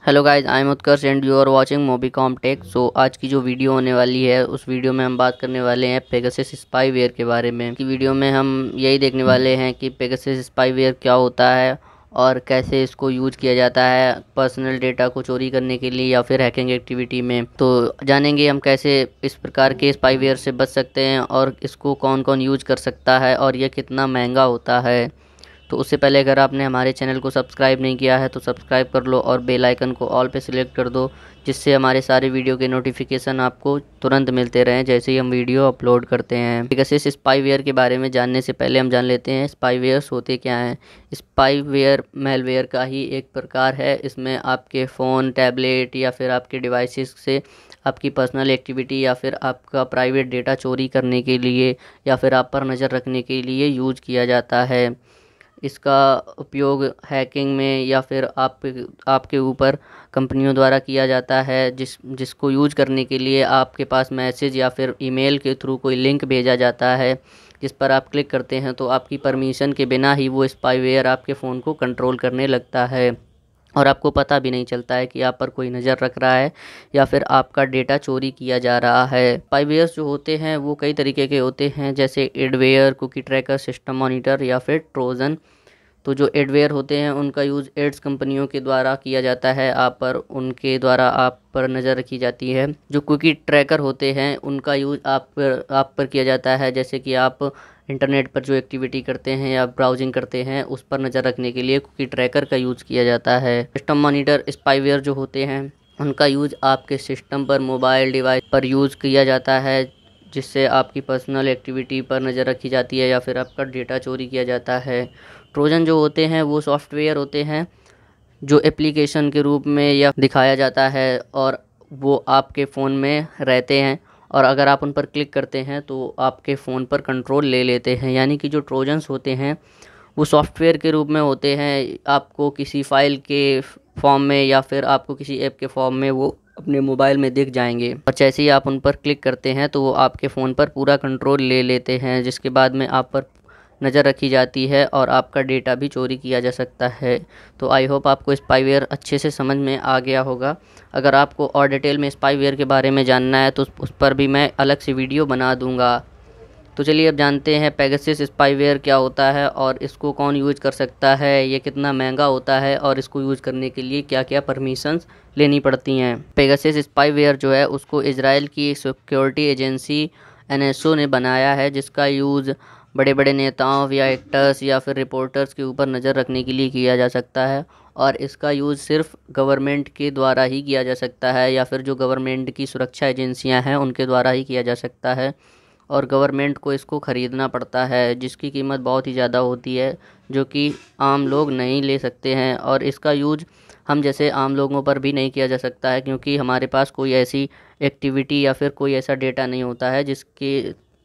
Hello guys, I am Utkarsh and you are watching Mobicom tech. So आज की जो video होने वाली है उस वीडियो में हम बात करने वाले हैं पेगासस स्पाईवेयर के बारे में। की वीडियो में हम यही देखने वाले हैं कि पेगासस स्पाईवेयर क्या होता है और कैसे इसको यूज किया जाता है पर्सनल डेटा को चोरी करने के लिए या फिर हैकिंग एक्टिविटी में। तो जानेंगे हम कैसे इस प्रकार के स्पाईवेयर से बच सकते हैं और इसको कौन कौन यूज कर सकता है और यह कितना महंगा होता है। तो उससे पहले अगर आपने हमारे चैनल को सब्सक्राइब नहीं किया है तो सब्सक्राइब कर लो और बेल आइकन को ऑल पे सिलेक्ट कर दो, जिससे हमारे सारे वीडियो के नोटिफिकेशन आपको तुरंत मिलते रहें जैसे ही हम वीडियो अपलोड करते हैं। पेगासस स्पाईवेयर के बारे में जानने से पहले हम जान लेते हैं स्पाईवेयर्स होते क्या हैं। स्पाईवेयर मेलवेयर का ही एक प्रकार है। इसमें आपके फ़ोन, टैबलेट या फिर आपके डिवाइसेस से आपकी पर्सनल एक्टिविटी या फिर आपका प्राइवेट डेटा चोरी करने के लिए या फिर आप पर नज़र रखने के लिए यूज किया जाता है। इसका उपयोग हैकिंग में या फिर आपके ऊपर कंपनियों द्वारा किया जाता है, जिसको यूज करने के लिए आपके पास मैसेज या फिर ईमेल के थ्रू कोई लिंक भेजा जाता है, जिस पर आप क्लिक करते हैं तो आपकी परमिशन के बिना ही वो स्पाईवेयर आपके फ़ोन को कंट्रोल करने लगता है और आपको पता भी नहीं चलता है कि आप पर कोई नज़र रख रहा है या फिर आपका डेटा चोरी किया जा रहा है। स्पाईवेयर्स जो होते हैं वो कई तरीके के होते हैं, जैसे adware, cookie tracker, system monitor या फिर ट्रोजन। तो जो एडवेयर होते हैं उनका यूज़ एड्स कंपनियों के द्वारा किया जाता है, उनके द्वारा आप पर नज़र रखी जाती है। जो कुकी ट्रैकर होते हैं उनका यूज़ आप पर किया जाता है, जैसे कि आप इंटरनेट पर जो एक्टिविटी करते हैं या ब्राउजिंग करते हैं उस पर नज़र रखने के लिए कुकी ट्रैकर का यूज़ किया जाता है। सिस्टम मॉनिटर स्पाईवेयर जो होते हैं उनका यूज़ आपके सिस्टम पर, मोबाइल डिवाइस पर यूज़ किया जाता है, जिससे आपकी पर्सनल एक्टिविटी पर नज़र रखी जाती है या फिर आपका डेटा चोरी किया जाता है। ट्रोजन जो होते हैं वो सॉफ्टवेयर होते हैं जो एप्लीकेशन के रूप में या दिखाया जाता है और वो आपके फ़ोन में रहते हैं और अगर आप उन पर क्लिक करते हैं तो आपके फ़ोन पर कंट्रोल ले लेते हैं। यानी कि जो ट्रोजन्स होते हैं वो सॉफ्टवेयर के रूप में होते हैं, आपको किसी फ़ाइल के फॉर्म में या फिर आपको किसी ऐप के फॉर्म में वो अपने मोबाइल में दिख जाएंगे और जैसे ही आप उन पर क्लिक करते हैं तो वो आपके फ़ोन पर पूरा कंट्रोल ले लेते हैं, जिसके बाद में आप पर नज़र रखी जाती है और आपका डेटा भी चोरी किया जा सकता है। तो आई होप आपको स्पाईवेयर अच्छे से समझ में आ गया होगा। अगर आपको और डिटेल में स्पाईवेयर के बारे में जानना है तो उस पर भी मैं अलग से वीडियो बना दूंगा। तो चलिए अब जानते हैं पेगासस स्पाईवेयर क्या होता है और इसको कौन यूज कर सकता है, ये कितना महंगा होता है और इसको यूज करने के लिए क्या क्या परमिशंस लेनी पड़ती हैं। पेगासस स्पाईवेयर जो है उसको इजराइल की सिक्योरिटी एजेंसी एनएसओ ने बनाया है, जिसका यूज़ बड़े बड़े नेताओं या एक्टर्स या फिर रिपोर्टर्स के ऊपर नज़र रखने के लिए किया जा सकता है और इसका यूज़ सिर्फ गवर्नमेंट के द्वारा ही किया जा सकता है या फिर जो गवर्नमेंट की सुरक्षा एजेंसियां हैं उनके द्वारा ही किया जा सकता है और गवर्नमेंट को इसको ख़रीदना पड़ता है, जिसकी कीमत बहुत ही ज़्यादा होती है जो कि आम लोग नहीं ले सकते हैं। और इसका यूज हम जैसे आम लोगों पर भी नहीं किया जा सकता है, क्योंकि हमारे पास कोई ऐसी एक्टिविटी या फिर कोई ऐसा डेटा नहीं होता है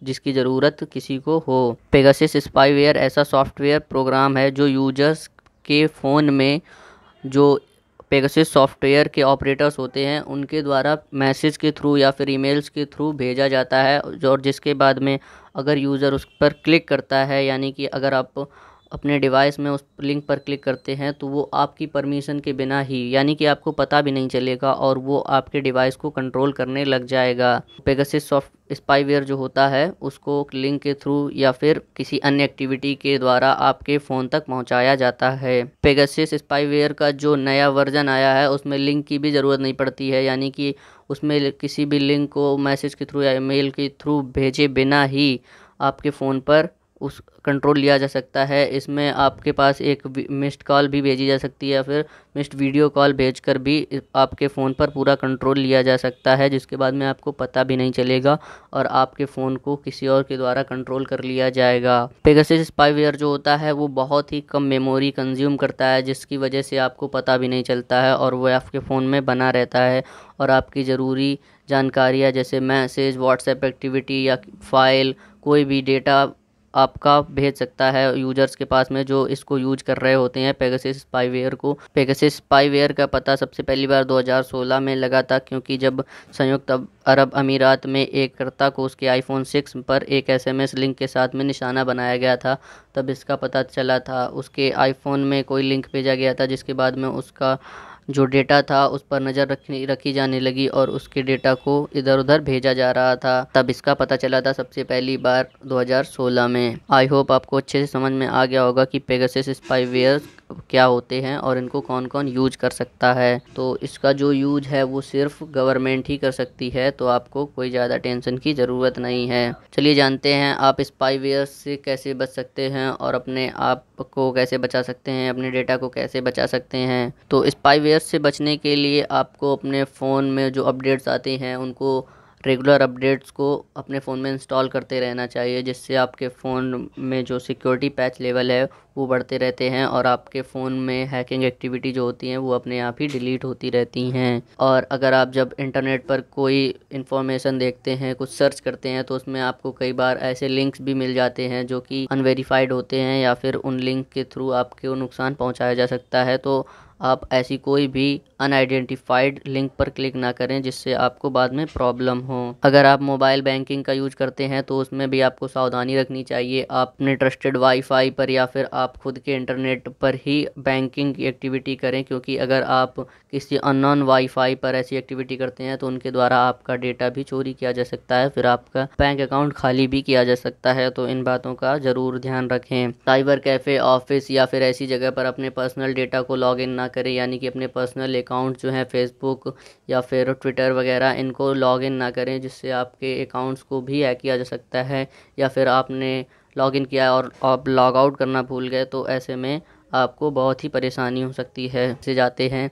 जिसकी ज़रूरत किसी को हो। पेगासस स्पाईवेयर ऐसा सॉफ्टवेयर प्रोग्राम है जो यूजर्स के फ़ोन में जो पेगासस सॉफ्टवेयर के ऑपरेटर्स होते हैं उनके द्वारा मैसेज के थ्रू या फिर ईमेल्स के थ्रू भेजा जाता है, और जिसके बाद में अगर यूज़र उस पर क्लिक करता है, यानी कि अगर आप अपने डिवाइस में उस लिंक पर क्लिक करते हैं तो वो आपकी परमिशन के बिना ही, यानी कि आपको पता भी नहीं चलेगा और वो आपके डिवाइस को कंट्रोल करने लग जाएगा। पेगासस स्पाईवेयर जो होता है उसको लिंक के थ्रू या फिर किसी अन्य एक्टिविटी के द्वारा आपके फ़ोन तक पहुंचाया जाता है। पेगासस स्पाईवेयर का जो नया वर्जन आया है उसमें लिंक की भी ज़रूरत नहीं पड़ती है, यानी कि उसमें किसी भी लिंक को मैसेज के थ्रू या ईमेल के थ्रू भेजे बिना ही आपके फ़ोन पर उस कंट्रोल लिया जा सकता है। इसमें आपके पास एक मिस्ड कॉल भी भेजी जा सकती है या फिर मिस्ड वीडियो कॉल भेजकर भी आपके फ़ोन पर पूरा कंट्रोल लिया जा सकता है, जिसके बाद में आपको पता भी नहीं चलेगा और आपके फ़ोन को किसी और के द्वारा कंट्रोल कर लिया जाएगा। पेगासस स्पाईवेयर जो होता है वो बहुत ही कम मेमोरी कंज्यूम करता है, जिसकी वजह से आपको पता भी नहीं चलता है और वो आपके फ़ोन में बना रहता है और आपकी ज़रूरी जानकारियाँ जैसे मैसेज, व्हाट्सएप एक्टिविटी या फाइल, कोई भी डेटा आपका भेज सकता है यूजर्स के पास में जो इसको यूज कर रहे होते हैं पेगासस स्पाईवेयर को। पेगासस स्पाईवेयर का पता सबसे पहली बार 2016 में लगा था, क्योंकि जब संयुक्त अरब अमीरात में एक कर्ता को उसके आईफोन 6 पर एक एसएमएस लिंक के साथ में निशाना बनाया गया था, तब इसका पता चला था। उसके आईफोन में कोई लिंक भेजा गया था जिसके बाद में उसका जो डेटा था उस पर नज़र रखी जाने लगी और उसके डेटा को इधर उधर भेजा जा रहा था। तब इसका पता चला था सबसे पहली बार 2016 में। आई होप आपको अच्छे से समझ में आ गया होगा कि पेगासस स्पाईवेयर क्या होते हैं और इनको कौन कौन यूज कर सकता है। तो इसका जो यूज है वो सिर्फ गवर्नमेंट ही कर सकती है, तो आपको कोई ज़्यादा टेंशन की ज़रूरत नहीं है। चलिए जानते हैं आप स्पाईवेयर से कैसे बच सकते हैं और अपने आप को कैसे बचा सकते हैं, अपने डेटा को कैसे बचा सकते हैं। तो स्पाईवेयर से बचने के लिए आपको अपने फ़ोन में जो अपडेट्स आते हैं उनको रेगुलर अपडेट्स को अपने फ़ोन में इंस्टॉल करते रहना चाहिए, जिससे आपके फ़ोन में जो सिक्योरिटी पैच लेवल है वो बढ़ते रहते हैं और आपके फ़ोन में हैकिंग एक्टिविटी जो होती हैं वो अपने आप ही डिलीट होती रहती हैं। और अगर आप जब इंटरनेट पर कोई इन्फॉर्मेशन देखते हैं, कुछ सर्च करते हैं, तो उसमें आपको कई बार ऐसे लिंक्स भी मिल जाते हैं जो कि अनवेरीफाइड होते हैं या फिर उन लिंक के थ्रू आपको नुकसान पहुंचाया जा सकता है। तो आप ऐसी कोई भी अनआइडेंटिफाइड लिंक पर क्लिक ना करें जिससे आपको बाद में प्रॉब्लम हो। अगर आप मोबाइल बैंकिंग का यूज करते हैं तो उसमें भी आपको सावधानी रखनी चाहिए। आप अपने ट्रस्टेड वाईफाई पर या फिर आप खुद के इंटरनेट पर ही बैंकिंग की एक्टिविटी करें, क्योंकि अगर आप किसी अननोन वाईफाई पर ऐसी एक्टिविटी करते हैं तो उनके द्वारा आपका डेटा भी चोरी किया जा सकता है, फिर आपका बैंक अकाउंट खाली भी किया जा सकता है। तो इन बातों का ज़रूर ध्यान रखें। साइबर कैफ़े, ऑफिस या फिर ऐसी जगह पर अपने पर्सनल डेटा को लॉग इन ना करें, यानी कि अपने पर्सनल अकाउंट जो हैं फेसबुक या फिर ट्विटर वगैरह इनको लॉग इन ना करें, जिससे आपके अकाउंट्स को भी हैक किया जा सकता है। या फिर आपने लॉग इन किया और आप लॉग आउट करना भूल गए तो ऐसे में आपको बहुत ही परेशानी हो सकती है। से जाते हैं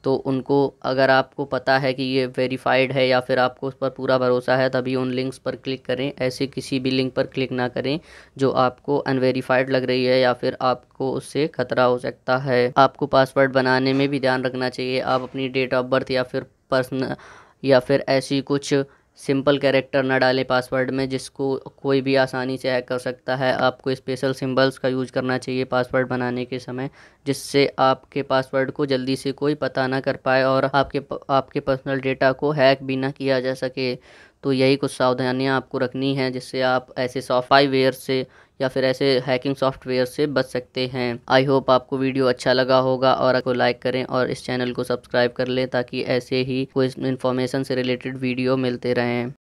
तो उनको, अगर आपको पता है कि ये वेरीफाइड है या फिर आपको उस पर पूरा भरोसा है, तभी उन लिंक्स पर क्लिक करें। ऐसे किसी भी लिंक पर क्लिक ना करें जो आपको अनवेरीफाइड लग रही है या फिर आपको उससे खतरा हो सकता है। आपको पासवर्ड बनाने में भी ध्यान रखना चाहिए। आप अपनी डेट ऑफ बर्थ या फिर पर्सनल या फिर ऐसी कुछ सिंपल कैरेक्टर ना डालें पासवर्ड में जिसको कोई भी आसानी से हैक कर सकता है। आपको स्पेशल सिंबल्स का यूज करना चाहिए पासवर्ड बनाने के समय, जिससे आपके पासवर्ड को जल्दी से कोई पता ना कर पाए और आपके पर्सनल डेटा को हैक भी ना किया जा सके। तो यही कुछ सावधानियां आपको रखनी हैं जिससे आप ऐसे सॉफ्टवेयर से या फिर ऐसे हैकिंग सॉफ्टवेयर से बच सकते हैं। आई होप आपको वीडियो अच्छा लगा होगा और आपको लाइक करें और इस चैनल को सब्सक्राइब कर लें ताकि ऐसे ही कोई इन्फॉर्मेशन से रिलेटेड वीडियो मिलते रहें।